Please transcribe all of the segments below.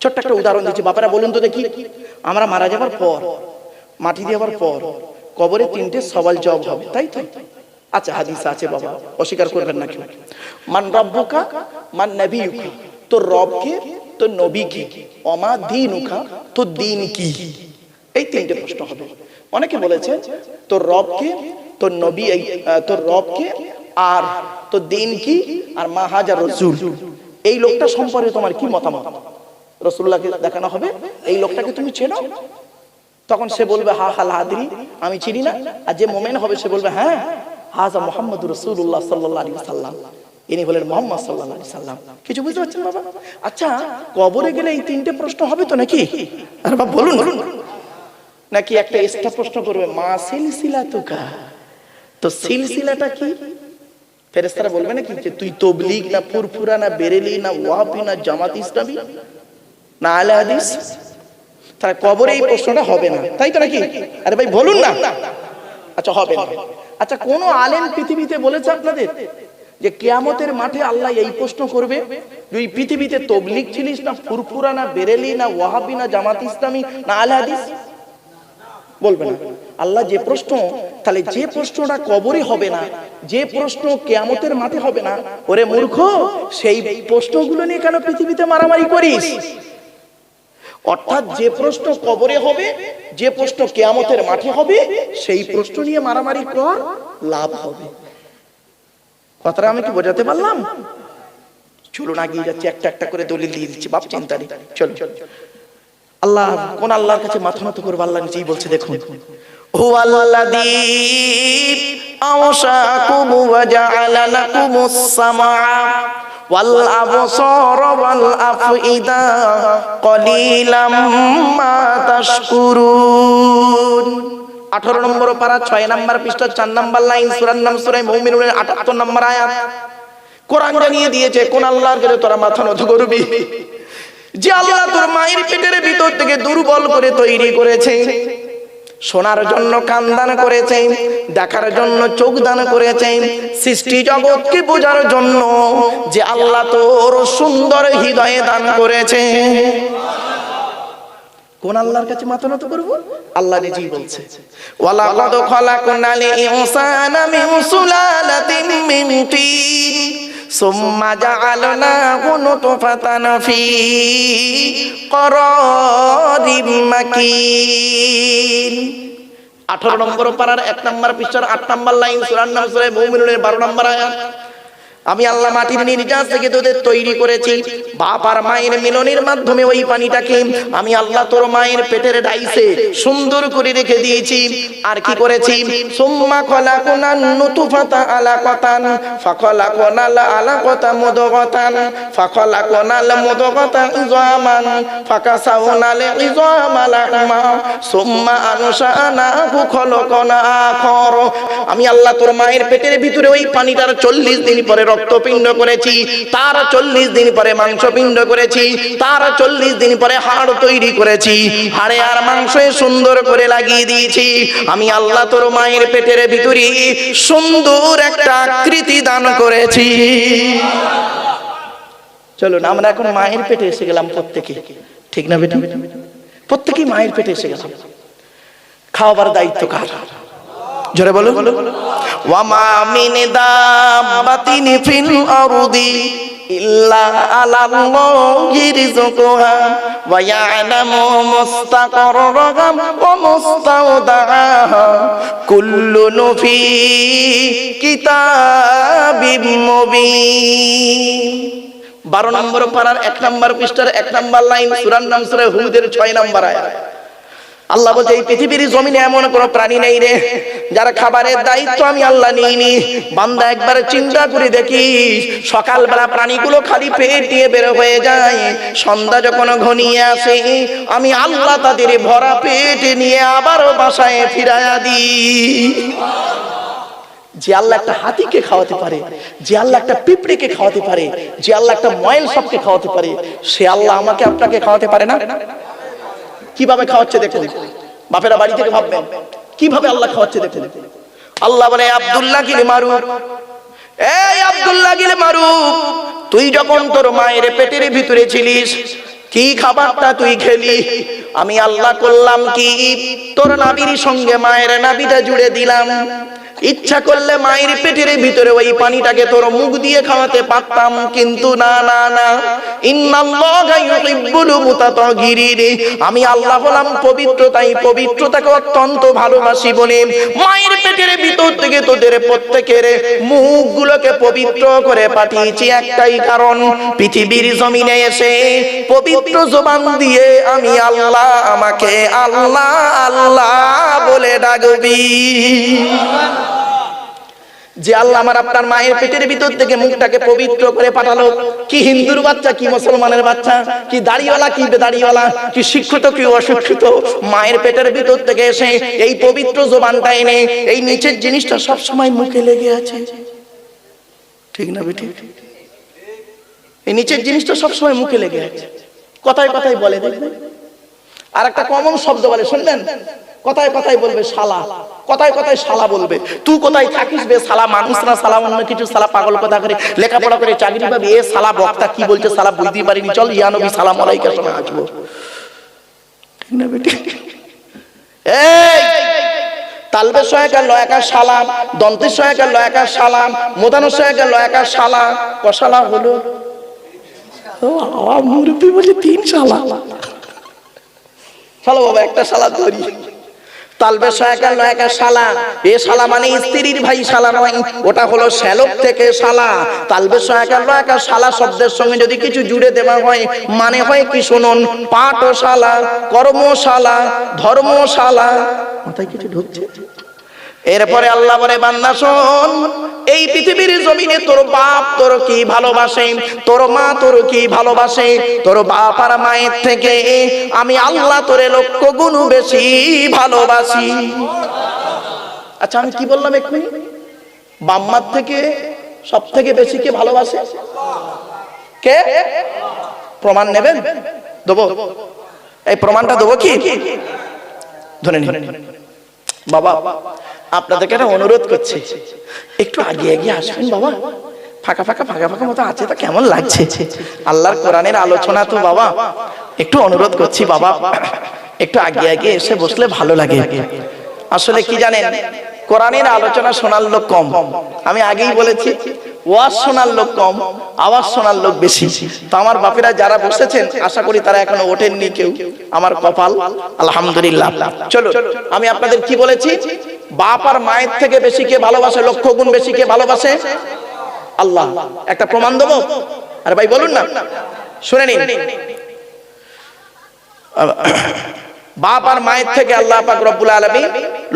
ছোট্ট একটা উদাহরণ দিচ্ছি, বাবারা বলুন তো দেখি, আমরা মারা যাবার পর, মাটি দেওয়ার পর কবরে তিনটে সওয়াল জবাব হবে, তাই তো? আচ্ছা, হাদিস আছে বাবা, অস্বীকার করবেন না কেউ। মান রব্বুকা, মান নবিয়ুকা, তোর রব কে, তোর নবী কি, ওমা দীনুকা, তোর দ্বীন কি। এই তিনটে প্রশ্ন হবে। অনেকে বলেছে তোর রব কে, তোর নবী, তোর রব কে, আর তোর দ্বীন কি, আর মা হাজা রাসূল, এই লোকটা সম্পর্কে তোমার কি মতামত? রাসূলুল্লাহকে দেখানো হবে, এই লোকটাকে তুমি চেনো? তখন সে বলবে হা হাল আদরি, আমি চিনি না। আর যে মুমিন হবে সে বলবে হ্যাঁ, হাজা মুহাম্মাদুর রাসূলুল্লাহ সাল্লাল্লাহু আলাইহি ওয়াসাল্লাম, ইনি হলেন মুহাম্মদ সাল্লাল্লাহু আলাইহি ওয়াসাল্লাম। কিছু বুঝতে পারছেন বাবা? আচ্ছা, কবরে গেলে এই তিনটে প্রশ্ন হবে তো নাকি? আরে বাবা বলুন, নাকি একটা এক্সট্রা প্রশ্ন করবে, মা সিলসিলাতুকা, তো সিলসিলাটা কি? ফেরেশতারা বলবে নাকি যে তুই তাবলীগ না ফুরফুরা না বেরেলি না ওয়াহাবি না জামাত ইসলামী না আহলে হাদিস? তাহলে কবরে এই প্রশ্নটা হবে না, তাই তো নাকি? আরে ভাই বলুন না। আচ্ছা, হবে না। আচ্ছা, কোন আলেম পৃথিবীতে বলেছে আপনাদের যে কিয়ামতের মাঠে আল্লাহ এই প্রশ্ন করবে, তুই পৃথিবীতে তাবলীগ ছিলিস না ফুরফুরা না বেরেলি না ওয়াহাবি না জামাত ইসলামী না আহলে হাদিস? বলবে না। আল্লাহ যে প্রশ্ন, তাহলে যে প্রশ্নটা কবরে হবে না, যে প্রশ্ন কিয়ামতের মাঠে হবে না, ওরে মূর্খ, সেই প্রশ্নগুলো নিয়ে কেন পৃথিবীতে মারামারি করিস? অর্থাৎ যে প্রশ্ন কবরে হবে, যে প্রশ্ন কিয়ামতের মাঠে হবে, সেই প্রশ্ন নিয়ে মারামারি কর, লাভ হবে। কথাটা আমি কি বোঝাতে পারলাম? চলুন আগিয়ে যাচ্ছি, একটা একটা করে দলিল দিয়ে দিচ্ছি, বাপ চিন্তা নেই। চলো, আল্লাহ কোন আল্লাহর কাছে মাথা নত করবে? আল্লাহ নিজেই বলছে, দেখুন, হুয়াল্লাযী আওশাকুম ওয়া জাআলা লাকুমুস সামআ ওয়াল আবসারা ওয়াল আফইদা কলিলাম মা তাশকুরুন। 18 নম্বর পারা 6 নম্বর পৃষ্ঠা 4 নম্বর লাইন, সূরার নাম সূরা মুমিনুনের 78 নম্বর আয়াত। কোরআন জানিয়ে দিয়েছে কোন আল্লাহর কাছে তোরা মাথা নত করবি? যে আল্লাহ তোর মায়ের পেটের ভিতর থেকে দুর্বল করে তৈরি করেছে, শোনার জন্য কান দান করেছে, দেখার জন্য চোখ দান করেছে, সৃষ্টি জগৎকে বোঝার জন্য যে আল্লাহ তোর সুন্দর হৃদয়ে দান করেছে, কোন আল্লাহর কাছে মাথা নত করব? আল্লাহ নিজেই বলছে, ওয়ালাকাদ খালাকনাল ইনসানা মিন সুলালাতিন মিন তিন সুম্মা জাআলনাহু নুতফাতান ফি করারিম মাকিন। 18 নম্বর পারার 1 নম্বর পৃষ্ঠার 8 নম্বর লাইন, সূরার নাম সূরা মুমিনুনের 12 নম্বর আয়াত। আমি আল্লাহ মাটির নির্যাস থেকে তোদের তৈরি করেছি, বাপ আর মায়ের মিলনের মাধ্যমে ওই পানিটাকে আমি আল্লাহ তোর মায়ের পেটের ডাইসে সুন্দর করে রেখে দিয়েছি। আর কি করেছি? সুম্মা খলাকনান নুতফাতা আলাকাতান ফাখলাকনাল আলাকাতা মুদগাতান ফাখলাকনাল মুদগাতা ইযামান ফাকাসাউনাল ইযামা লাহমা সুম্মা আনশানাহু খলকান আখর। আমি আল্লাহ তোর মায়ের পেটের ভিতরে ওই পানিটার 40 দিন পরে রক্তপিণ্ড করেছি, তার 40 দিন পরে মাংসপিণ্ড করেছি, তার 40 দিন পরে হাড় তৈরি করেছি, হাড়ে আর মাংসে সুন্দর করে লাগিয়ে দিয়েছি। আমি আল্লাহ তোর মায়ের পেটের ভিতরে সুন্দর একটা আকৃতি দান করেছি। চলো না, আমরা এখন মায়ের পেটে এসে গেলাম প্রত্যেকে, ঠিক না বেটা? প্রত্যেকেই মায়ের পেটে এসে গেলাম। খাওয়াবার দায়িত্ব কার? জোরে বলো। ওয়া মা মিন দাব্বাতিন ফিল আরদি ইল্লা আলাল্লাহি রিজকুহা ওয়া ইয়ালামু মুস্তাকাররাহা ওয়া মুস্তাওদাআহা কুল্লুন ফি কিতাবিম মুবিন। 12 নম্বর পারার 1 নম্বর পৃষ্ঠার 1 নম্বর লাইন, সূরার নাম সূরা হুদের 6 নম্বর আয়াত। আল্লাহ বলছে, এই পৃথিবীর জমিনে এমন কোন প্রাণী নেই রে যার খাবারের দায়িত্ব আমি আল্লাহ নিইনি। বান্দা একবার চিন্তা করে দেখিস, সকালবেলা প্রাণীগুলো খালি পেট নিয়ে বের হয়ে যায়, সন্ধ্যা যখন ঘনিয়ে আসে আমি আল্লাহ তাদের ভরা পেট নিয়ে আবারও বাসায় ফিরাইয়া দিই। যে আল্লাহ একটা হাতিকে খাওয়াতে পারে, যে আল্লাহ একটা পিঁপড়েকে খাওয়াতে পারে, যে আল্লাহ একটা ময়েল সাপকে খাওয়াতে পারে, সে আল্লাহ আমাকে আপনাকে খাওয়াতে পারে না? কিভাবে খাওয়াচ্ছে দেখুন, বাপেরা বাড়ি থেকে ভাববেন কিভাবে আল্লাহ খাওয়াচ্ছে দেখুন। আল্লাহ বলে, আব্দুল্লাহ গিলে মারুফ, এই আব্দুল্লাহ গিলে মারুফ, তুই যখন তোর মায়ের পেটের ভিতরে ছিলিস কি খাবারটা তুই খেলি? আমি আল্লাহ করলাম কি, তোর নাভির সঙ্গে মায়ের নাভিটা জুড়ে দিলাম। ইচ্ছা করলে মায়ের পেটের ভিতরে ওই পানিটাকে তোর মুখ দিয়ে খাওয়াতে পারতাম, কিন্তু না না না, ইন্নাল্লাহা ইউহিব্বুল মুতাতাহহিরিন, আমি আল্লাহ হলাম পবিত্র, তাই পবিত্রতাকে অত্যন্ত ভালোবাসি বলে মায়ের পেটের ভিতর থেকে তোদের প্রত্যেকের মুখগুলোকে পবিত্র করে পাঠিয়েছি একটাই কারণ, পৃথিবীর জমিনে এসে পবিত্র জবান দিয়ে আমি আল্লাহ, আমাকে আল্লাহ আল্লাহ বলে ডাকবি। যে আল্লাহ আমার আপনার মায়ের পেটের ভিতর থেকে মুখটাকে পবিত্র করে পাঠালো, কি হিন্দুর বাচ্চা, কি মুসলমানের বাচ্চা, কি দাড়িওয়ালা, কি বেদাড়িওয়ালা, কি শিক্ষিত, কি অশিক্ষিত, মায়ের পেটের ভিতর থেকে এসে এই পবিত্র জবানটা এনে এই নিচের জিনিসটা সব সময় মুখে লেগে আছে, ঠিক না বেটি? এই নিচের জিনিসটা সব সময় মুখে লেগে আছে, কথায় কথায় বলে দেখবেন। আর একটা কমন শব্দ বলে, শুনলেন? কথায় কথায় বলবে শালা, কথায় কথায় শালা বলবে। তুই কোথায় থাকিস বে শালা? মানুষ না শালা, অন্য কিছু শালা, পাগল কথা করে লেখাপড়া করে চাকরি পাবি, এ শালা বক্তা কি বলছে শালা বুঝতে পারিনি, চল ইয়া নবী সালাম আলাইকা শোনা আসবো, ঠিক না বেটি? এই তালবের সহায়কার লয়াকার সালাম, দন্তের সহায়কার লয়াকার সালাম, মোদানোর সহায়কার লয়াকার শালা, কশালা হলো মুরব্বী বলে 3 শালা। চলো বাবা একটা শালা ধরি। তালবে সহায়কার লয়াকার শালা, এ শালা মানে স্ত্রীর ভাই শালা নয়, ওটা হলো শ্যালক থেকে শালা। তালবে সহায়কার লয়াকার শালা শব্দের সঙ্গে যদি কিছু জুড়ে দেওয়া হয় মানে হয় কি শুনুন, পাঠশালা, কর্মশালা, ধর্মশালা। মাথায় কিছু ঢুকছে? এরপরে আল্লাহ বলে, বান্দা শোন, এই পৃথিবীর জমিনে তোর বাপ তোর কি ভালোবাসে, তোর মা তোর কি ভালোবাসে, তোর বাপ আর মায়ের থেকে আমি আল্লাহ তোরে লক্ষ গুণ বেশি ভালোবাসি। আচ্ছা আমি কি বললাম এক্ষুনি? বাম্মার থেকে সব থেকে বেশি কে ভালোবাসে? কে? প্রমাণ নেবেন? দেবো, এই প্রমাণটা দেবো কি? ধরে নিন বাবা, আপনাদেরকে একটা অনুরোধ করছি, একটু আগে এগিয়ে আসবেন বাবা। ফাঁকা ফাঁকা ফাঁকা ফাঁকা মতো আছে, তা কেমন লাগছে? আল্লাহর কোরআনের আলোচনা তো বাবা, একটু অনুরোধ করছি বাবা, একটু আগে আগে এসে বসলে ভালো লাগে। আসলে কি জানেন, কোরআনের আলোচনা শোনার লোক কম, আমি আগেই বলেছি, ওয়াজ শোনার লোক কম, আওয়াজ শোনার লোক বেশি। তো আমার বাপেরা যারা বসেছেন আশা করি তারা এখনো ওঠেননি কেউ, আমার কপাল, আলহামদুলিল্লাহ। চলো, আমি আপনাদের কি বলেছি, বাপ আর মায়ের থেকে বেশি কে ভালোবাসে, লক্ষ গুণ বেশি কে ভালোবাসে? আল্লাহ। একটা প্রমাণ দেবো? আরে ভাই বলুন না, শুনে নিন। বাপ আর মায়ের থেকে আল্লাহ পাক রব্বুল আলামিন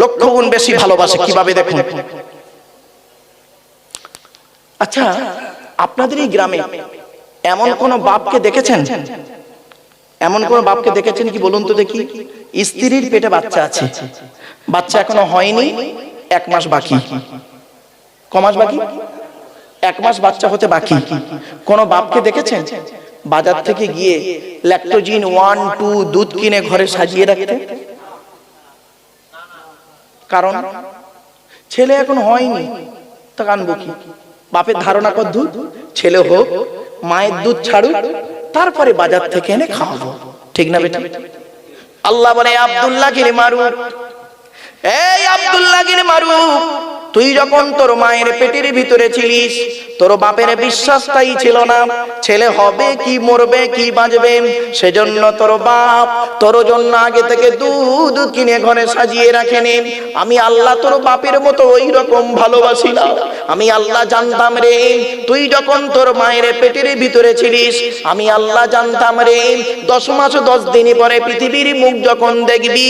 লক্ষ গুণ বেশি ভালোবাসে। কিভাবে দেখুন। আচ্ছা আপনাদের এই গ্রামে এমন কোন বাপকে দেখেছেন? এমন কোন বাপকে দেখেছেন কি বলুন তো দেখি? স্ত্রীর পেটে বাচ্চা আছে, বাচ্চা এখনো হয়নি, 1 মাস বাকি। ক মাস বাকি? 1 মাস বাচ্চা হতে বাকি। কোন বাপকে দেখেছেন বাজার থেকে গিয়ে ল্যাকটোজিন 1, 2 দুধ কিনে ঘরে সাজিয়ে রাখতে? কারণ ছেলে এখন হয়নি, তা আনবো কি? বাপের ধারণা কর দুধ, ছেলে হোক, মায়ের দুধ ছাড়ুক, তারপরে বাজার থেকে এনে খাওয়াবো, ঠিক না বেটা? আল্লাহ বলে, আব্দুল্লাহ গির মারুফ, এই আব্দুল্লাহ গির মারুফ, তুই যখন তোর মায়ের পেটের ভিতরে ছিলিস, তোর বাপের বিশ্বাসটাই ছিল না ছেলে হবে কি মরবে কি বাঁচবে, সেজন্য তোর বাপ তোর জন্য আগে থেকে দুধ কিনে ঘরে সাজিয়ে রাখেনি। আমি আল্লাহ তোর বাপের মতো ওই রকম ভালোবাসি না। আমি আল্লাহ জানতাম রে, তুই যখন তোর মায়ের পেটের ভিতরে ছিলিস, আমি আল্লাহ জানতাম রে 10 মাস 10 দিন পরে পৃথিবীর মুখ যখন দেখবি,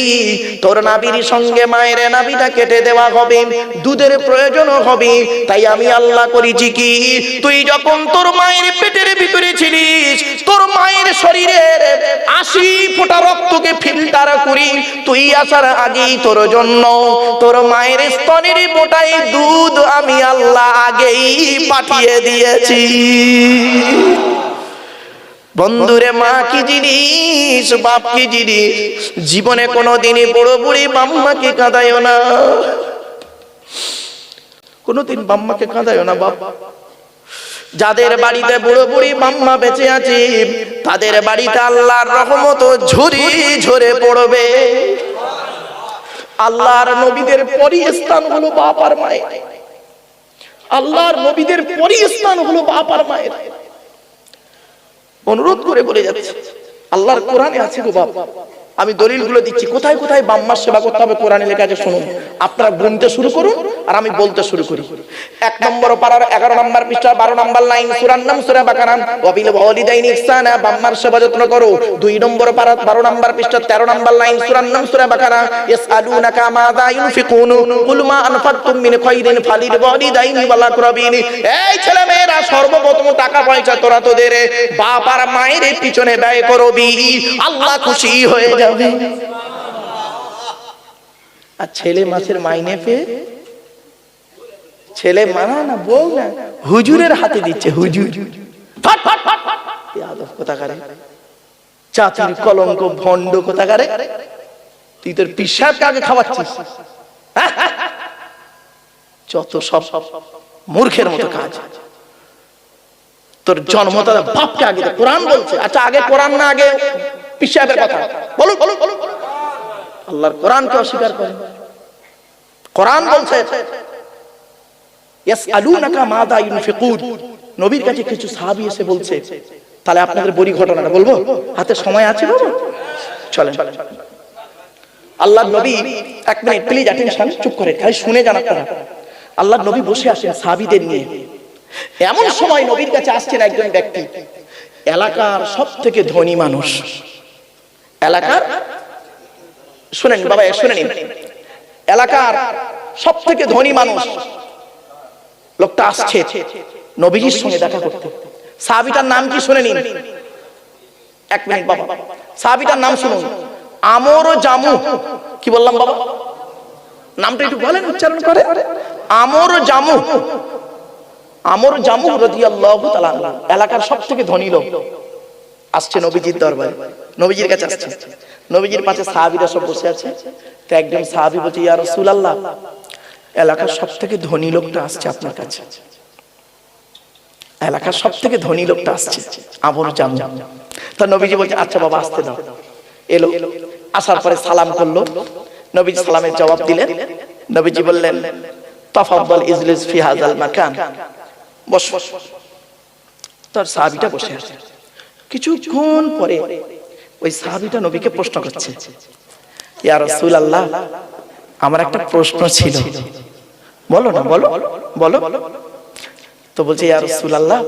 তোর নাভির সঙ্গে মায়ের নাভিটা কেটে দেওয়া হবে, দুধের প্রয়োজন হবে। তাই আমি আল্লাহ করেছি কি, তুই যখন তোর মায়ের পেটের ভিতরে ছিলিস, তোর মায়ের শরীরের 80 ফোঁটা রক্তকে ফিল্টার করি তুই আসার আগেই তোর জন্য তোর মায়ের স্তনের মোটাই দুধ আমি আল্লাহ আগেই পাঠিয়ে দিয়েছি। বন্ধুরে, মা কি জিনিস, বাপ কি জিনিস, জীবনে কোনোদিনই বড় বুড়ি বাম্মাকে কাঁদায়ও না, কোনোদিন বাম্মাকে কাঁদায়ও না বাপ। যাদের বাড়িতে বুড়ো বুড়ি মাম্মা বেঁচে আছে তাদের বাড়িতে আল্লাহর রহমত ঝুরি ঝরে পড়বে। আল্লাহর নবীদের পরই স্থান হলো বাপ আর মায়ের। আল্লাহর নবীদের পরই স্থান হলো বাপ আর মায়ের। অনুরোধ করে বলে যাচ্ছে, আল্লাহর কোরআনে আছে গো বাপ, আমি দলিলগুলো দিচ্ছি কোথায় কোথায় বাম্মার সেবা করতে হবে কোরআনে লেখা আছে শুনুন। আপনারা গুনতে শুরু করুন আর আমি বলতে শুরু করি। 1 নম্বর পারার 11 নম্বর পৃষ্ঠা 12 নম্বর লাইন, সূরার নাম সূরা বাকারা, ওয়াবিল ওয়ালিদাইনি ইহসানা, বাম্মার সেবা যত্ন করো। 2 নম্বর পারা 12 নম্বর পৃষ্ঠা 13 নম্বর লাইন, সূরার নাম সূরা বাকারা, ইয়াসআলুনাকা মাযা ইউনফিকুন কুল মা আনফাকতুম মিন খায়রিন ফালিল ওয়ালিদাইনি ওয়াল আকরাবিন। এই ছেলে মেয়েরা, সর্বপ্রথম টাকা পয়সা তোরা তোদের বাপ আর মায়ের পিছনে ব্যয় করবি, আল্লাহ খুশি হয়ে যাবে। আর ছেলে মাছের মাইনে পেয়ে ছেলে মানা না বউ না হুজুরের হাতে দিচ্ছে, হুজুর কোথাকারে, চাতুর কলঙ্ক ভণ্ড কোথাকারে, তুই তোর পিসাবকে আগে খাওয়াচ্ছিস। যত সব মূর্খের মতো কাজ। তোর জন্মদাতা বাপকে আগে দে, কোরআন বলছে। আচ্ছা আগে কোরআন না আগে পিসাবের কথা বলো বলো বলো। আল্লাহর কোরআনকে অস্বীকার করে। কোরআন বলছে ইয়াসআলুনাকা মাযা ইউনফিকুন। নবীর কাছে কিছু সাহাবী এসে বলছে, তাহলে আপনাদের বড়ি ঘটনাটা বলবো, হাতে সময় আছে বাবা? চলেন। আল্লাহর নবী, 1 মিনিট প্লিজ অ্যাটেনশন, চুপ করে খালি শুনে যান আপনারা। আল্লাহর নবী বসে আছেন সাহাবীদের নিয়ে। এমন সময় নবীর কাছে আসছেন একজন ব্যক্তি, এলাকার সবথেকে ধনী মানুষ। এলাকার, শুনেন বাবা শুনে নিন, এলাকার সবথেকে ধনী মানুষ লোকটা আসছে নবীজির সঙ্গে দেখা করতে। সাহাবীটার নাম কি শুনে নিন। 1 মিনিট বাবা, সাহাবীটার নাম শুনুন, আমর জামু। কি বললাম বাবা? নামটা একটু বলেন, উচ্চারণ করে। আমর জামু, আমর জামু রাদিয়াল্লাহু তাআলা আনহু, এলাকার সবথেকে ধনী লোক আসছে নবীজির দরবারে, নবীজির কাছে আসছে। নবীজির পাশে সাহাবীরা সব বসে আছে। তো একজন সাহাবী বলছে, ইয়া রাসূলুল্লাহ, এলাকার সবথেকে ধনী লোকটা আসছে আপনার কাছে। এলাকার সবথেকে ধনী লোকটা আসছে, আমর জামু। তো নবীজি বলছে, আচ্ছা বাবা আসতে দাও। এলো, আসার পরে সালাম করলো। নবীজি সালামের জবাব দিলেন। নবীজি বললেন, তাফাদ্দাল ইজলিস ফি হাযাল মাকান, বস। তার সাহাবীটা বসে আছে। কিছুক্ষণ পরে ওই সাহাবীটা নবীকে প্রশ্ন করছে, ইয়া রাসূলুল্লাহ, আমার একটা প্রশ্ন ছিল। বলো না, বলো বলো। তো বলছে, ইয়া রাসূলুল্লাহ,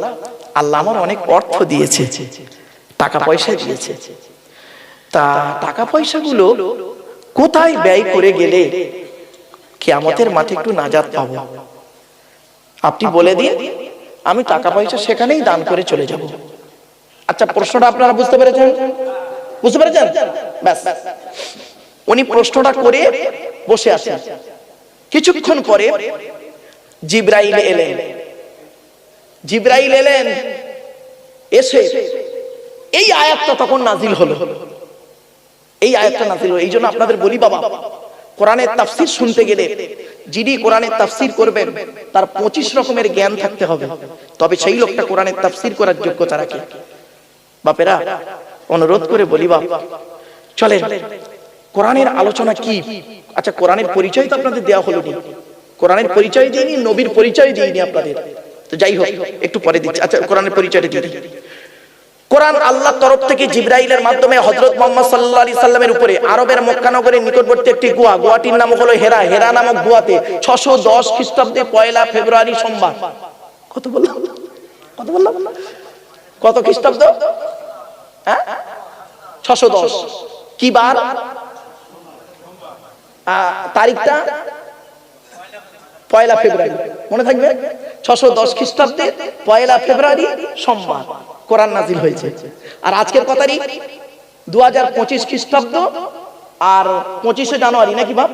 আল্লাহ আমার অনেক অর্থ দিয়েছে, টাকা পয়সা দিয়েছে। তা টাকা পয়সাগুলো কোথায় ব্যয় করে গেলে কিয়ামতের মাঠে একটু নাজাত পাবো? আপনি বলে দিন, আমি টাকা পয়সা সেখানেই দান করে চলে যাব। আচ্ছা, প্রশ্নটা আপনারা বুঝতে পেরেছেন? বুঝতে পেরেছেন? ব্যাস, উনি প্রশ্নটা করে বসে আছেন। কিছুক্ষণ পরে জিবরাইল এলেন। জিবরাইল এলেন, এসে এই আয়াতটা তখন নাজিল হলো। এই আয়াতটা নাজিল হলো। এই জন্য আপনাদের বলি বাবা, কোরআনের তাফসীর শুনতে গেলে যিনি কোরআনের তাফসীর করবেন তার 25 রকমের জ্ঞান থাকতে হবে, তবে সেই লোকটা কোরআনের তাফসীর করার যোগ্যতা রাখে। বাপেরা, অনুরোধ করে বলি বাপ, চলেন কোরআনের আলোচনা কি। আচ্ছা, কোরআনের পরিচয় তো আপনাদের দেওয়া হলো নি, কোরআনের পরিচয় দিইনি, নবীর পরিচয় দিইনি আপনাদের। তো যাই হোক, একটু পরে দিচ্ছি। আচ্ছা, কোরআনের পরিচয়টা দিয়ে দিই। কোরআন আল্লাহর তরফ থেকে জিবরাইলের মাধ্যমে হযরত মুহাম্মদ সাল্লাল্লাহু আলাইহি সাল্লামের উপরে আরবের মক্কা নগরের নিকটবর্তী একটি গুহা, গুহাটির নাম হলো হেরা। হেরা নামক গুহাতে 610 খ্রিস্টাব্দে 1 ফেব্রুয়ারি সোমবার, কত বললাম? কত বললাম? কত খ্রিস্টাব্দ? 610। কি বার? তারিখটা 1 ফেব্রুয়ারি, মনে থাকবে? 610 খ্রিস্টাব্দে 1 ফেব্রুয়ারি সোমবার কোরআন নাজিল হয়েছে। আর আজকের কত তারিখ? 2025 খ্রিস্টাব্দ আর 25শে জানুয়ারি, নাকি বাপ?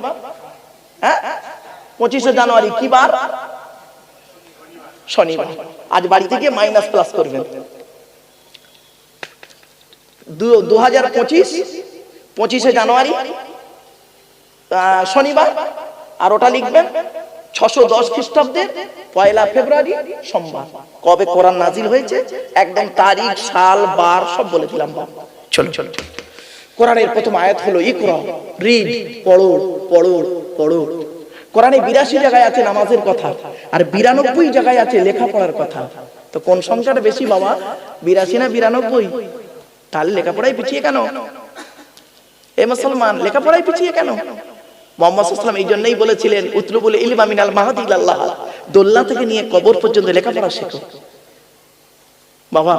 25শে জানুয়ারি কি বার? শনিবার। আজ বাড়ি থেকে মাইনাস প্লাস করবেন। 2025 25শে জানুয়ারি শনিবার, আর ওটা লিখবেন 610 খ্রিস্টাব্দে 1 ফেব্রুয়ারি সোমবার। কবে কোরআন নাজিল হয়েছে একদম তারিখ, সাল, বার সব বলে দিলাম। চলো চলো, কোরআনের প্রথম আয়াত হলো ইকরা, রিড, পড়ো পড়ো পড়ো। কোরআনে 82 জায়গায় আছে নামাজের কথা, আর 92 জায়গায় আছে লেখাপড়ার কথা। তো কোন সংখ্যাটা বেশি বাবা, 82 না 92? তাহলে লেখাপড়ায় পিছিয়ে কেন? এ মুসলমান, লেখাপড়ায় পিছিয়ে কেন? মুহাম্মদ সাল্লাল্লাহু আলাইহি ওয়াসাল্লাম এই জন্যই বলেছিলেন উতলুবুল ইলমা মিনাল মাহদি ইলাল্লাহ, দোলনা থেকে নিয়ে কবর পর্যন্ত লেখাপড়া শেখো। বাবা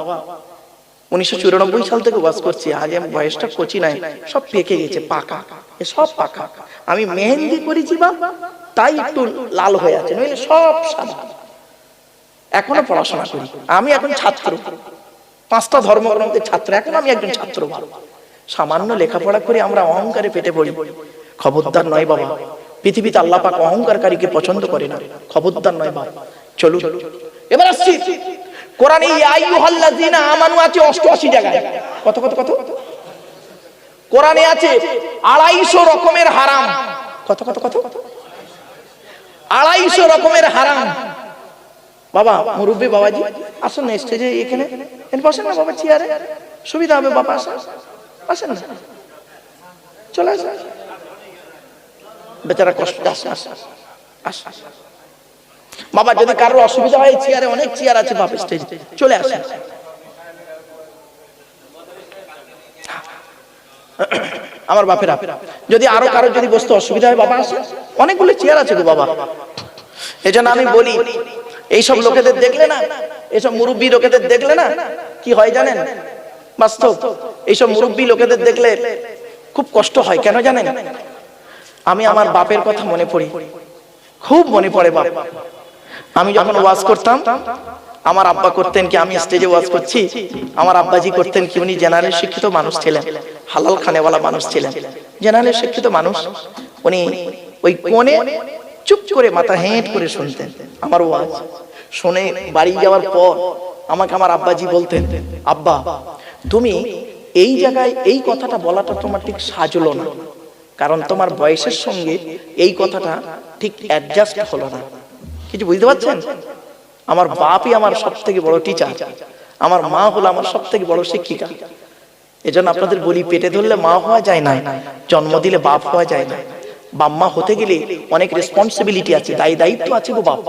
1994 সাল থেকে ওয়াজ করছি, আজ আমি বয়সটা কচি নাই, সব পেকে গেছে, পাকা, এ সব পাকা। আমি মেহেন্দি করেছি বাবা, তাই একটু লাল হয়ে আছে, নইলে সব সাদা। এখনো পড়াশোনা করি, আমি এখন ছাত্র, 5টা ধর্মগ্রন্থের ছাত্র, এখন আমি একজন ছাত্র। সামান্য লেখাপড়া করে আমরা অহংকারে পেটে পড়ি, খবরদার নয় বাবা। পৃথিবীতে আল্লাহ পাক অহংকারকারীকে পছন্দ করে না, খবরদার নয় বাবা। চলুন এবার আসছি কোরআনে ইয়া আইয়ুহাল্লাযিনা আমানু আছে 88 জায়গায়। কত কত কত? কোরআনে আছে 250 রকমের হারাম। কত কত কত? 250 রকমের হারাম। বাবা মুরব্বি বাবাজি আসুন না স্টেজে, এখানে বসেন না বাবা, চেয়ারে সুবিধা হবে বাবা, আসেন না, চলে আসেন, বেচারা কষ্ট। বাবা যদি কারোর অসুবিধা হয় চেয়ারে অনেক চেয়ার আছে বাবা, স্টেজে চলে আসেন। আমার বাপেরা যদি আরো কারো যদি বসতে অসুবিধা হয় বাবা আসেন, অনেকগুলো চেয়ার আছে গো বাবা। এজন্য আমি বলি এইসব লোকেদের দেখলে না, এইসব মুরব্বী লোকেদের দেখলে না কি হয় জানেন? বাস্তব এইসব মুরব্বী লোকেদের দেখলে খুব কষ্ট হয়। কেন জানেন? আমি আমার বাপের কথা মনে পড়ি, খুব মনে পড়ে বাপ। আমি যখন ওয়াজ করতাম, আমার আব্বা করতেন কি, আমি স্টেজে ওয়াজ করছি, আমার আব্বাজি করতেন কি, উনি জেনারেল শিক্ষিত মানুষ ছিলেন, হালাল খানেওয়ালা মানুষ ছিলেন, জেনারেল শিক্ষিত মানুষ। উনি ওই কোণে চুপ করে মাথা হেঁট করে শুনতেন আমার ওয়াজ। শুনে বাড়ি যাওয়ার পর আমাকে আমার আব্বাজি বলতেন, আব্বা তুমি এই জায়গায় এই কথাটা বলাটা তোমার ঠিক সাজলো না, কারণ তোমার বয়সের সঙ্গে এই কথাটা ঠিক অ্যাডজাস্ট হলো না। কিছু বুঝতে পারছেন? আমার বাপই আমার সব থেকে বড় টিচার, আমার মা হলো আমার সব থেকে বড় শিক্ষিকা। এজন্য আপনাদের বলি, পেটে ধরলে মা হওয়া যায় না, জন্ম দিলে বাপ হওয়া যায় না। বাম্মা হতে গেলে অনেক রেসপন্সিবিলিটি আছে, দায়িত্ব আছে গো বাপ।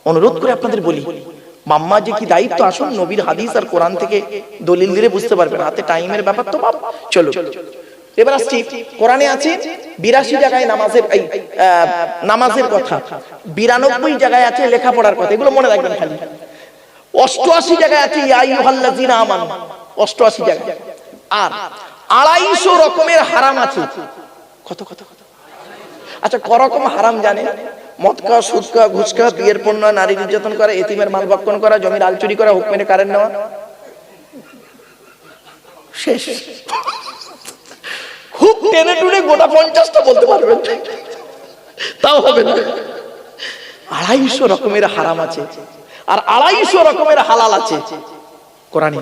অনুরোধ করে আপনাদের বলি, মাম্মা যে কি দায়িত্ব, আসুন নবীর হাদিস আর কোরআন থেকে দলিল দিলে বুঝতে পারবেন, হাতে টাইমের ব্যাপার তো বাপ। চলো এবার আসছি, কোরআনে আছে 82 জায়গায় নামাজের কথা, 92 জায়গায় আছে লেখাপড়ার কথা, এগুলো মনে রাখবেন খালি। 88 জায়গায় আছে ইয়া আইয়ুহাল্লাযিনা আমানু, 88 জায়গায়। আর 250 রকমের হারাম আছে। কত কত কত? আচ্ছা ক রকম হারাম জানেন? মদ খাওয়া, সুদ খাওয়া, ঘুষ খাওয়া, বিয়ের পণ্য, নারী নির্যাতন করা, এতিমের মাল ভক্ষণ করা, জমির আল চুরি করা, হুক মেরে কারেন্ট নেওয়া, শেষ। খুব টেনে টুনে গোটা 50টা বলতে পারবেন, তাও হবে না। 250 রকমের হারাম আছে, আর 250 রকমের হালাল আছে কোরআনে।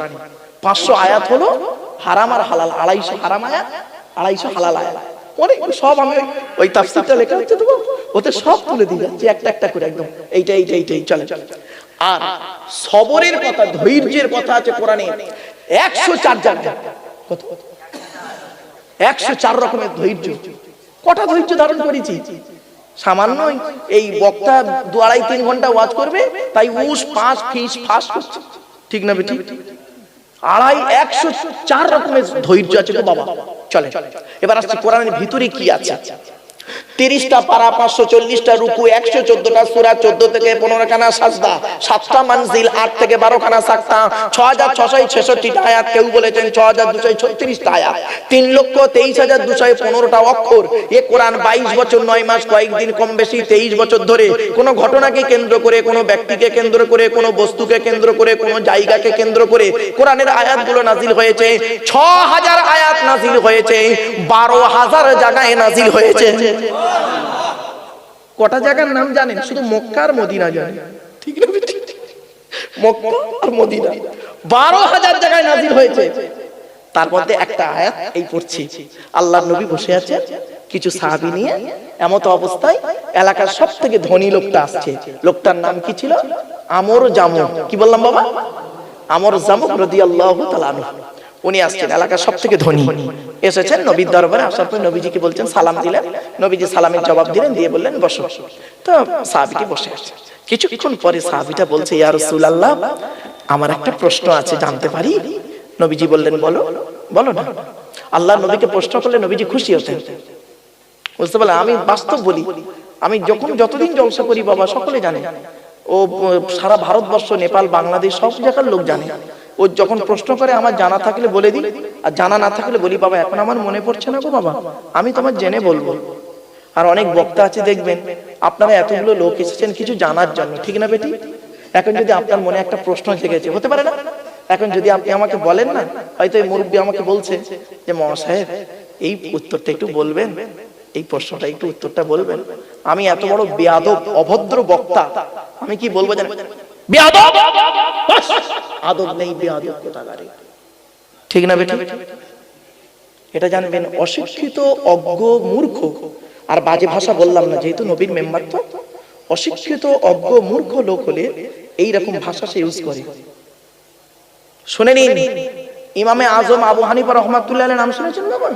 500 আয়াত হলো হারাম আর হালাল, 250 হারাম আয়াত, 250 হালাল আয়াত। অনেক সব আমি ওই তাফসীরটা লেখা হচ্ছে তো, ওতে সব তুলে দিয়ে যাচ্ছে একটা একটা করে, একদম এইটাই চলে। আর সবরের কথা, ধৈর্যের কথা আছে কোরআনে 104 জায়গায়। কত? 104 রকমের ধৈর্য। কটা ধৈর্য ধারণ করেছি? সামান্য এই বক্তা 2-2.5-3 ঘন্টা ওয়াজ করবে, তাই উস পাঁচ ফিস ফাঁস করছে, ঠিক না বেটি? 104 রকমের ধৈর্য আছে গো বাবা। চলে এবার আসছে কোরআনের ভিতরে কি আছে। 30টা পারা, 540টা রুকু, 114টা সূরা, 14 থেকে 15 খানা সাজদা, 7টা মানজিল, 8 থেকে 12 খানা সাকতা, 6666টা আয়াত, কেউ বলেছেন 6236টা আয়াত, 3,23,215টা অক্ষর। এ কোরআন 22 বছর 9 মাস কয়েকদিন কম বেশি 23 বছর ধরে কোন ঘটনাকে কেন্দ্র করে, কোন ব্যক্তিকে কেন্দ্র করে, কোন বস্তুকে কেন্দ্র করে, কোন জায়গাকে কেন্দ্র করে কোরআনের আয়াতগুলো নাজিল হয়েছে। 6000 আয়াত নাজিল হয়েছে, 12,000 জায়গায় নাজিল হয়েছে। কটা জায়গার নাম জানেন? শুধু মক্কা আর মদিনা জানেন, ঠিক না? মক্কা আর মদিনা 12,000 জায়গায় নাজিল হয়েছে। তার মধ্যে একটা আয়াত এই পড়ছি, আল্লাহর নবী বসে আছেন, কিছু সাহাবী নিয়ে এমত অবস্থায় এলাকার সব থেকে ধনী লোকটা আসছে। লোকটার নাম কি ছিল? আমর জামুক। কি বললাম বাবা? আমর জামুক রাদিয়াল্লাহু তাআলা আনহু। উনি আসছেন, এলাকার সব থেকে ধনী, এসেছেন নবীর দরবারে। আসার পর নবীজিকে বলছেন, সালাম দিলেন। নবীজি সালামের জবাব দিলেন, দিয়ে বললেন বসো। তো সাহাবীটি বসে আছে। কিছুক্ষণ পরে সাহাবীটা বলছে, ইয়া রাসূলুল্লাহ, আমার একটা প্রশ্ন আছে, জানতে পারি? নবীজি বললেন, বলো। বলো না। আল্লাহর নবীকে প্রশ্ন করলে নবীজি খুশি হতেন। বুঝতে পারলে? আমি বাস্তব বলি, আমি যতদিন জলসা করি বাবা, সকলে জানে, ও সারা ভারতবর্ষ, নেপাল, বাংলাদেশ সব জায়গার লোক জানে। ও যখন প্রশ্ন করে আমার জানা থাকলে বলে দিই, আর জানা না থাকলে বলি, বাবা এখন আমার মনে পড়ছে না গো বাবা, আমি তোমার জেনে বলবো। আর অনেক বক্তা আছে দেখবেন, আপনারা এতগুলো লোক এসেছেন কিছু জানার জন্য, ঠিক না বেটি? এখন যদি আপনার মনে একটা প্রশ্ন জেগেছে, হতে পারে না? এখন যদি আপনি আমাকে বলেন না, হয়তো এই মুরব্বী আমাকে বলছে যে মহাশয় এই উত্তরটা একটু বলবেন, এই প্রশ্নটা একটু উত্তরটা বলবেন। আমি এত বড় বেয়াদব অভদ্র বক্তা, আমি কি বলবো জানেন? বেয়াদব, আদব নেই, বেয়াদব কোথাকারে, ঠিক না বেটা? এটা জানবেন, অশিক্ষিত, অজ্ঞ, মূর্খ, আর বাজে ভাষা বললাম না, যেহেতু নবীর মেম্বার, তো অশিক্ষিত, অজ্ঞ, মূর্খ লোক হলে এইরকম ভাষা সে ইউজ করে। শুনে নিন, ইমামে আজম আবু হানিফা রাহমাতুল্লাহ আলাইহির নাম শুনেছেন বাবা?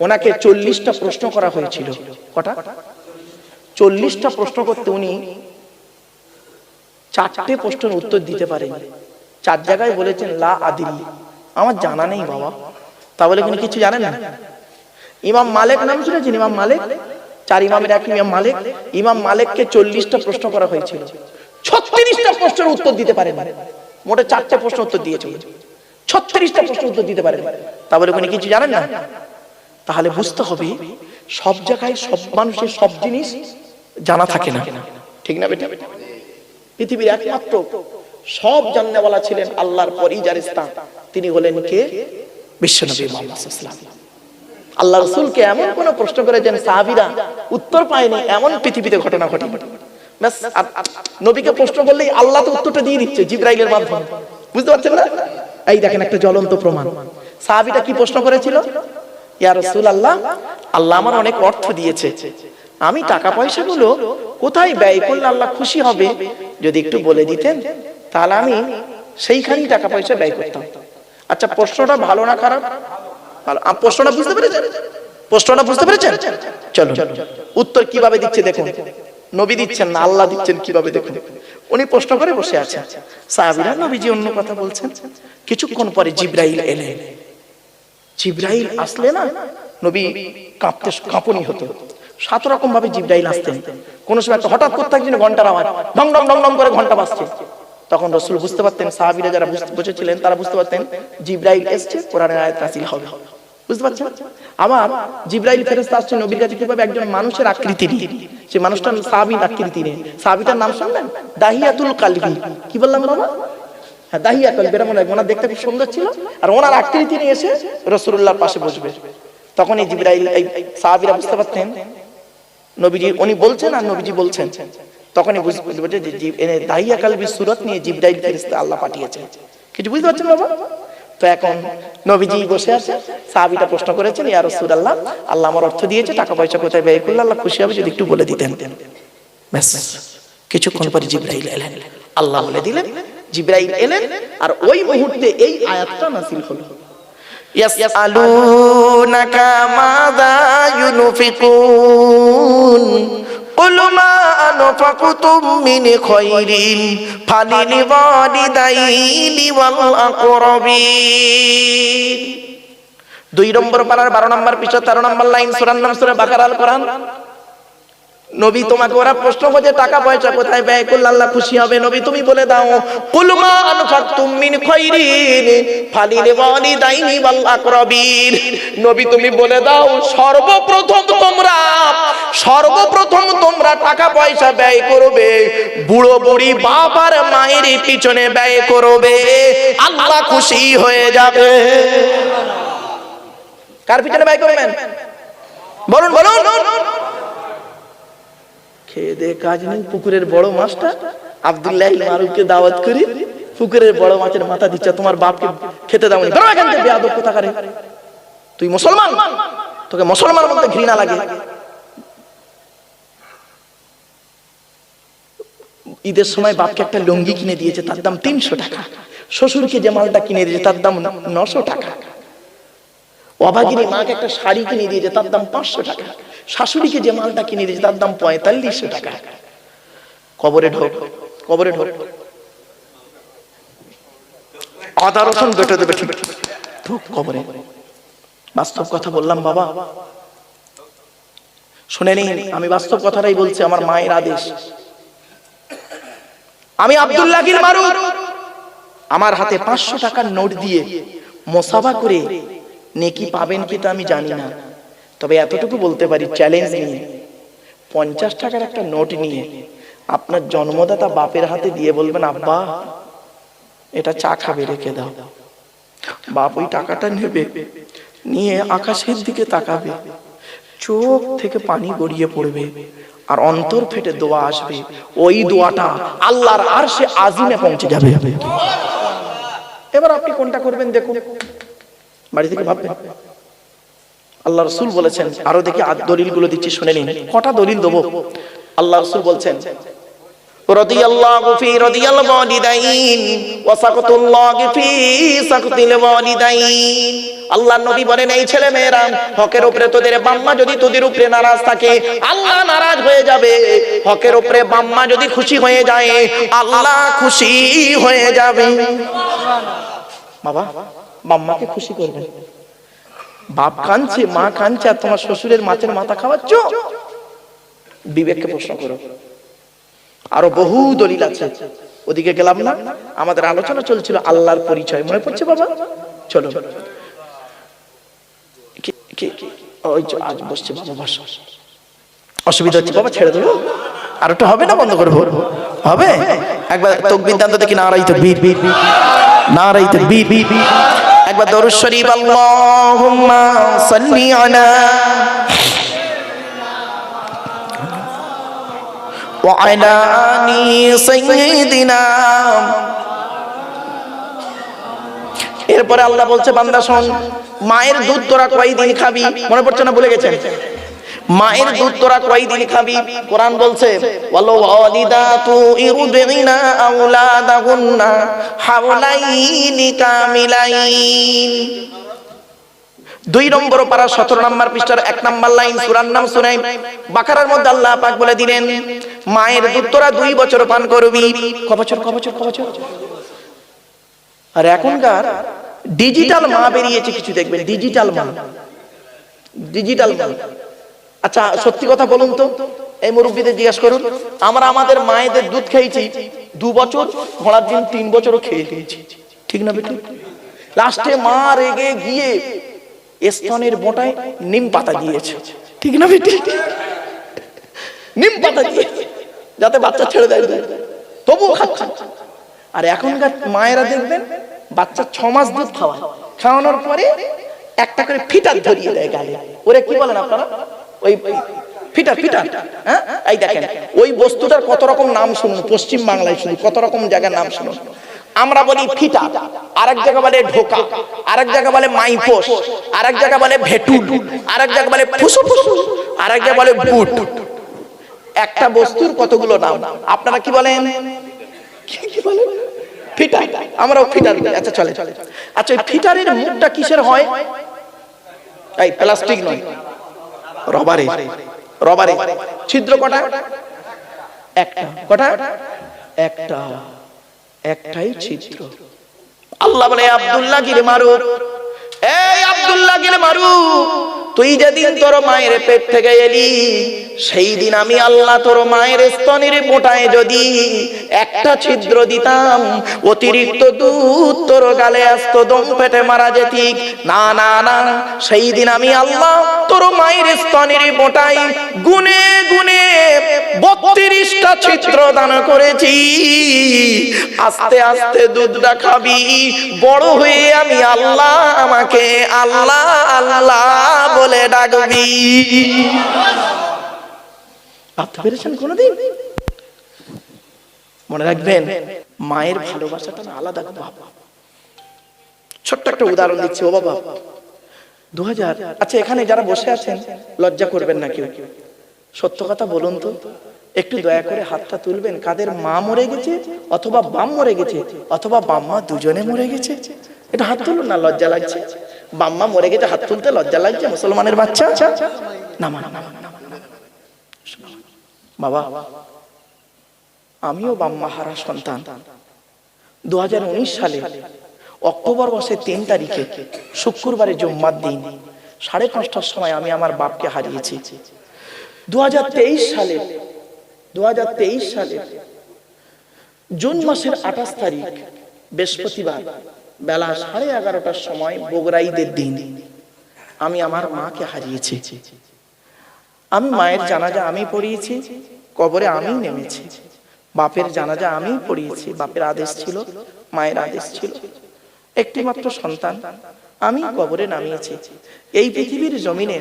ওনাকে 40টা প্রশ্ন করা হয়েছিল। কটা? 40টা প্রশ্ন করতে উনি 4টে প্রশ্নের উত্তর দিতে পারেন। 4 জায়গায় বলেছেন লা আদিরি, আমার জানা নেই বাবা। তা বলে উনি কিছু জানেন না। ইমাম মালিক নাম শুনেছেন? ইমাম মালিক, 4 ইমামের এক ইমাম মালিক। ইমাম মালিককে 40টা প্রশ্ন করা হয়েছিল, 36টা প্রশ্নের উত্তর দিতে পারেন। মোটে 4টে প্রশ্ন উত্তর দিয়েছেন, 36টা প্রশ্ন উত্তর দিতে পারেন। তা বলে উনি কিছু জানেন না? তাহলে বুঝতে হবে, সব জায়গায় সব মানুষের সব জিনিস জানা থাকে না, ঠিক না বেটা? পৃথিবীর একমাত্র সব জাননেওয়ালা ছিলেন আল্লাহর পরিজারিস্তা, তিনি হলেন কে? বিশ্বনবী মুহাম্মদ সাল্লাল্লাহু আলাইহি ওয়াসাল্লাম। আল্লাহ রাসূলকে এমন কোন প্রশ্ন করেছেন সাহাবীরা উত্তর পায়নি, এমন পৃথিবীতে ঘটনা ঘটেনি। বাস, নবীকে প্রশ্ন করলেই আল্লাহ তো উত্তরটা দিয়ে দিচ্ছে জিবরাইলের মাধ্যমে। বুঝতে পারছেন না? এই দেখেন একটা জ্বলন্ত প্রমাণ। সাহাবীরা কি প্রশ্ন করেছিল? ইয়া রাসূলুল্লাহ, আল্লাহ আমার অনেক অর্থ দিয়েছে, আমি টাকা পয়সাগুলো কোথায় ব্যয় করলে আল্লাহ খুশি হবে, যদি একটু বলে দিতেন তাহলে আমি সেইখানেই টাকা পয়সা ব্যয় করতাম। আচ্ছা, প্রশ্নটা ভালো না খারাপ? ভালো। প্রশ্নটা বুঝতে পেরেছেন? প্রশ্নটা বুঝতে পেরেছেন? চলো উত্তর কিভাবে দিচ্ছে দেখুন। নবী দিচ্ছেন না, আল্লাহ দিচ্ছেন কিভাবে দেখুন। উনি প্রশ্ন করে বসে আছেন, সাহাবীরা নবীজি অন্য কথা বলছেন। কিছুক্ষণ পরে জিবরাইল এলেন। জিবরাইল আসলে না, নবী কাঁপুনি হতো। 7 রকম ভাবে জিবরাইল আসতেন। কোন সময় হঠাৎ করতে একদিন ঘন্টার আওয়াজ, ডং ডং ডং ডং করে ঘন্টা বাজছে। তখন রাসূল বুঝতে পারতেন, সাহাবীরা যারা বসেছিলেন তারা বুঝতে পারতেন জিবরাইল এসেছে, কোরআনের আয়াত নাযিল হবে। বুঝতে পারছেন? আবার জিবরাইল ফেরেশতা আসছে নবীর কাছে কিভাবে? একজন মানুষের আকৃতি নিয়ে। সেই মানুষটার সাহাবীর আকৃতি নিয়ে। সাহাবীটার নাম শুনলেন? দাহিয়াতুল কালবি। কি বললাম বাবা? হ্যাঁ, দাহিয়া কালবি। মনে হয় ওনার দেখতে খুব সুন্দর ছিল, আর ওনার আকৃতি নিয়ে এসে রাসূলুল্লাহর পাশে বসবে। তখন এই জিবরাইল, এই সাহাবীরা বুঝতে পারতেন নবীজি উনি বলছেন আর নবীজি বলছেন। তখনই বুঝতে যে দাহিয়া কালবির সূরত নিয়ে জিবরাইল ফেরেশতা আল্লাহ পাঠিয়েছেন। কিছু বুঝতে পারছেন বাবা? তো এখন নবীজি বসে আছে, সাহাবীটা প্রশ্ন করেছেন, ইয়া রাসূলুল্লাহ, আল্লাহ আমার অর্থ দিয়েছে, টাকা পয়সা কোথায় ব্যয় করলে আল্লাহ খুশি হবে, যদি একটু বলে দিতেন। ব্যাস, কিছুক্ষণ পরে জিবরাইল এলেন, আল্লাহ বলে দিলেন। জিবরাইল এলেন, আর ওই মুহূর্তে এই আয়াতটা নাযিল হলো, ইয়াসআলুনাকা মাযা ইউনফিকুন কুল মা আনফাকতুম মিন খায়রিন ফালিল ওয়ালিদাইনি ওয়াল আকরাবিন। 2 নম্বর পারার 12 নম্বর পৃষ্ঠা 13 নম্বর লাইন, সূরার নাম সূরা বাকারা, আল কোরআন। নবী তোমাকে ওরা প্রশ্ন করছে টাকা পয়সা কোথায় ব্যয় করলে আল্লাহ খুশি হবে, নবী তুমি বলে দাও, কুল মা আনফাকতুম মিন খায়রিন ফালিল ওয়ালিদাইনি ওয়াল আকরাবিন। নবী তুমি বলে দাও, সর্বপ্রথম তোমরা টাকা পয়সা ব্যয় করবে বুড়ো বুড়ি বাপ আর মায়ের পিছনে ব্যয় করবে, আল্লাহ খুশি হয়ে যাবে। কার পিছনে ব্যয় করবেন? বলুন বলুন। খেয়ে দে কাজ নেই, পুকুরের বড় মাছটা আব্দুল্লাহ মারুফকে দাওয়াত করি, পুকুরের বড় মাছের মাথা দিচ্ছে, তোমার বাপকে খেতে দাও নি, ধরো এখান থেকে বেয়াদব কোথাকারে। তুই মুসলমান, তোকে মুসলমান বলতে ঘৃণা লাগে। ঈদের সময় বাপকে একটা লুঙ্গি কিনে দিয়েছে, তার দাম 300 টাকা। শ্বশুরকে যে মালটা কিনে দিয়েছে তার দাম 900 টাকা। অভাগিনী মাকে একটা শাড়ি কিনে দিয়েছে, তার দাম 500 টাকা। শাশুড়িকে যে মালটা কিনে দিয়েছে তার দাম 4500 টাকা। কবরে ঢোক, কবরে ঢোক, আদা রসুন বেটে দেবে, ঠিক ঢোক কবরে। বাস্তব কথা বললাম বাবা, শুনে নিন, আমি বাস্তব কথাটাই বলছি, আমার মায়ের আদেশ। আমি আব্দুল্লাহ গিল মারুফ, আমার হাতে 500 টাকার নোট দিয়ে মোসাফা করে নেকি পাবেন কি তা আমি জানি না, তবে এতটুকু বলতে পারি, চ্যালেঞ্জ নিয়ে 50 টাকার একটা নোট নিয়ে আপনার জন্মদাতা বাপের হাতে দিয়ে বলবেন, আব্বা এটা চা খাবে, রেখে দাও। বাপ ওই টাকাটা নেবে, নিয়ে আকাশের দিকে তাকাবে, চোখ থেকে পানি গড়িয়ে পড়বে, আর অন্তর ফেটে দোয়া আসবে। ওই দোয়াটা আল্লাহর আরশে আজিমে পৌঁছে যাবে। এবার আপনি কোনটা করবেন দেখুন, বাড়ি থেকে ভাববেন। আল্লাহ রাসূল বলেছেন, আরো দেখি দলিলগুলো দিচ্ছি, শুনে নিন। কটা দলিল দেবো? আল্লাহ রাসূল বলছেন, রাদিয়াল্লাহু ফি রাদিয়াল ওয়ালিদাইন ওয়া সাকাতুল্লাহি ফি সাকাতিল ওয়ালিদাইন। আল্লাহর নবী বলেন, এই ছেলে মেয়েরা হকের উপরে তোদের বাম্মা যদি তোদের উপরে নারাজ থাকে, আল্লাহ নারাজ হয়ে যাবে। হকের উপরে বাম্মা যদি খুশি হয়ে যায়, আল্লাহ খুশি হয়ে যাবে। বাবা, বাম্মাকে খুশি করবে। বাপ কাঁদছে, মা কাঁদছে, আর তোমার শ্বশুরের মাছের মাথা খাওয়াচ্ছ? বিবেককে প্রশ্ন করো। আরো বহু দলিল আছে, ওদিকে গেলাম না। আমাদের আলোচনা চলছিল আল্লাহর পরিচয়, মনে পড়ছে বাবা? চলো, আজ বসছে বাবা, বসো। অসুবিধা হচ্ছে বাবা, ছেড়ে দেবো? আর একটু হবে না, বন্ধ করবো? হবে? একবার তাকবীর দান তো দেখি, নারায়ে তাকবীর, নারায়ে তাকবীর। একবার দরুদ শরীফ, আল্লাহুম্মা সাল্লি আলা ওয়া আলা আলি সাইয়্যিদিনা। এরপরে আল্লাহ বলছে, বান্দা শোন, মায়ের দুধ তোরা কয়দিন খাবি? মনে পড়ছে না, ভুলে গেছেন? মায়ের দুধ তোরা কয়দিন খাবি? কোরআন বলছে, ওয়াল ওয়ালিদাতু ইরদিনা আওলাদাহুন্না হাওলাইনি কামিলাইন। 2 নম্বর পারা 17 নম্বর পৃষ্ঠার 1 নম্বর লাইন, সূরার নাম সূরা বাকারার মধ্যে আল্লাহ পাক বলে দিলেন, মায়ের দুধ তোরা 2 বছর পান করবি। ক বছর? ক বছর? ক বছর? আর এখনকার ডিজিটাল মা বেরিয়েছে কিছু, দেখবেন ডিজিটাল মা, ডিজিটাল মা। আচ্ছা সত্যি কথা বলুন তো, এই মুরব্বীদের জিজ্ঞাসা করুন, আমরা আমাদের মায়েদের দুধ খেয়েছি 2 বছর, ঘোড়ার দিন 3 বছরও খেয়ে নিয়েছি, ঠিক না বেটি? লাস্টে মা রেগে গিয়ে স্তনের বোঁটায় নিম পাতা দিয়েছে, ঠিক না বেটি? নিম পাতা দিয়েছে যাতে বাচ্চা ছেড়ে দেয়, তবুও খাচ্ছে। আর এখনকার মায়েরা দেখবেন, বাচ্চা 6 মাস দুধ খাওয়ায়, খাওয়ানোর পরে একটা করে ফিটার ধরিয়ে দেয় গালে। ওরে কি বলেন আপনারা? ওই ফিটার, ফিটার। হ্যাঁ, এই দেখেন ওই বস্তুটার কত রকম নাম শুনুন, পশ্চিম বাংলায় শুধু কত রকম জায়গার নাম শুনুন। আমরা বলি ফিটা, আরেক জায়গা বলে ঢোকা, আরেক জায়গা বলে মাইপোস, আরেক জায়গা বলে ভেটুল, আরেক জায়গা বলে ফুসফুস, আরেক জায়গা বলে বুট। একটা বস্তুর কতগুলো নাম, আপনারা কি বলেন? কি বলেন? ফিটার। আমরাও ফিটার বলি। আচ্ছা চলে। আচ্ছা এই ফিটারের মুখটা কিসের হয়? এই প্লাস্টিক নয়, রবারের। রবারের ছিদ্র কটা? একটা। কটা? একটা। একটাই ছিদ্র। আল্লাহ বলে, আব্দুল্লাহ গিল মারুফ, এই আব্দুল্লাহ গিল মারুফ, তুই যেদিন তোর মায়ের পেট থেকে এলি, সেই দিন আমি আল্লাহ তোর মায়ের স্তনের বোঁটায় যদি একটা ছিদ্র দিতাম, অতিরিক্ত দুধ তোর গালে আসতো, দম পেটে মারা যেতি। না না না, সেই দিন আমি আল্লাহ তোর মায়ের স্তনের বোঁটায় গুনে গুনে 32টা ছিদ্র দান করেছি। আস্তে আস্তে দুধটা খাবি, বড় হয়ে আমি আল্লাহ, আমাকে আল্লাহ আল্লাহ বলে ডাকবি। ভাবতে পেরেছেন কোনদিন? মনে রাখবেন, মায়ের ভালোবাসাটা আলাদা। ছোট্ট একটা উদাহরণ দিচ্ছি। ও বাবা, 2000। আচ্ছা, এখানে যারা বসে আছেন লজ্জা করবেন না কেউ, সত্য কথা বলুন তো, একটু দয়া করে হাতটা তুলবেন কাদের মা মরে গেছে অথবা বাম মরে গেছে অথবা বাম্মা দুজনে মরে গেছে। এটা হাত তুলুন না, লজ্জা লাগছে। বাম্মা মরে গেছে, হাত তুলতে লজ্জা লাগছে? মুসলমানের বাচ্চা, নামান নামান নামান। বাবা, আমিও বাম্মা হারা সন্তান। 2019 সালে অক্টোবর মাসের 3 তারিখে শুক্রবারে জুম্মার দিন 5:30টার সময় আমি আমার বাপকে হারিয়েছি। 2023 সালে জুন মাসের 28 তারিখ বৃহস্পতিবার বেলা 11:30টার সময় বগুড়া ঈদের দিন আমি আমার মাকে হারিয়েছি। আমি মায়ের জানাজা আমি পড়িয়েছি, কবরে আমি নেমেছি। বাপের জানাজা আমি পড়িয়েছি, বাপের আদেশ ছিল, মায়ের আদেশ ছিল। একটি মাত্র সন্তান, আমি কবরে নামিয়েছি। এই পৃথিবীর জমিনে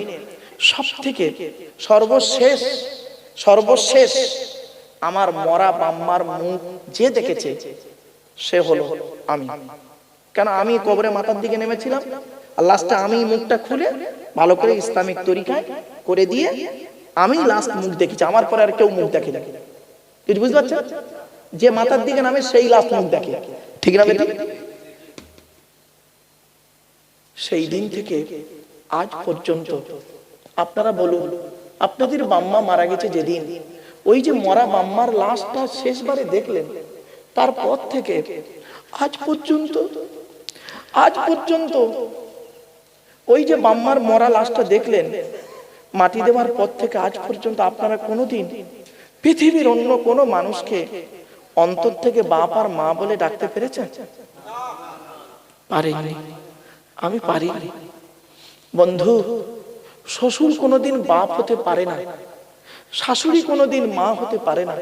সবথেকে সর্বশেষ আমার মরা বাম্মার মুখ যে দেখেছে সে হলো আমি। কেন, আমি কবরে মাথার দিকে নেমেছিলাম, আর লাস্টে আমি মুখটা খুলে ভালো করে ইসলামিক তরিকায় করে দিয়ে আমি লাস্ট মুখ দেখেছি। আমার পরে আর কেউ মুখ দেখে না। কিছু বুঝতে পারছেন? যে মাথার দিকে নামে সেই লাস্ট মুখ দেখে, ঠিক না বেটা? সেই দিন থেকে আজ পর্যন্ত আপনারা বলুন, আপনাদের বাম্মা মারা গেছে যেদিন, ওই যে মরা বাম্মার লাশটা শেষবারে দেখলেন, তারপর থেকে আজ পর্যন্ত ওই যে বাম্মার মরা লাশটা দেখলেন, মাটি দেওয়ার পর থেকে আজ পর্যন্ত আপনারা কোনোদিন পৃথিবীর অন্য কোনো মানুষকে অন্তর থেকে বাপ আর মা বলে ডাকতে পেরেছেন? পারিনি, আমি পারিনি। বন্ধু, শ্বশুর কোনোদিন বাপ হতে পারে না, শাশুড়ি কোনোদিন মা হতে পারে না।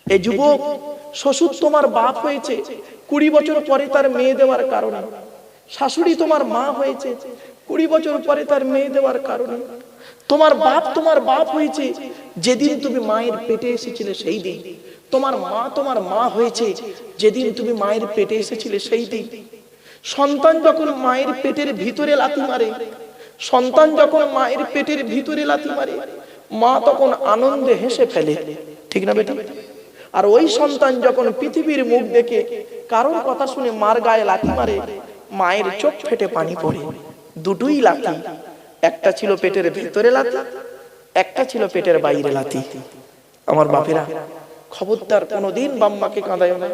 এই যুবক, শ্বশুর তোমার বাপ হয়েছে 20 বছর পরে তার মেয়ে দেওয়ার কারণে, শাশুড়ি তোমার মা হয়েছে 20 বছর পরে তার মেয়ে দেওয়ার কারণে। তোমার বাপ হয়েছে যেদিন তুমি মায়ের পেটে এসেছিলে সেই দিন। তোমার মা হয়েছে যেদিন তুমি মায়ের পেটে এসেছিলে সেই দিন। সন্তান যখন মায়ের পেটের ভিতরে লাথি মারে, মা তখন আনন্দে হেসে ফেলে, ঠিক না বেটা? আর ওই সন্তান যখন পৃথিবীর মুখ দেখে কারোর কথা শুনে মার গায়ে লাথি মারে, মায়ের চোখ ফেটে পানি পড়ে। দুটোই লাথি, একটা ছিল পেটের ভেতরে লাথি, একটা ছিল পেটের বাইরে লাথি। আমার বাপেরা, খবরদার কোনোদিন বাম্মাকে কাঁদায় না।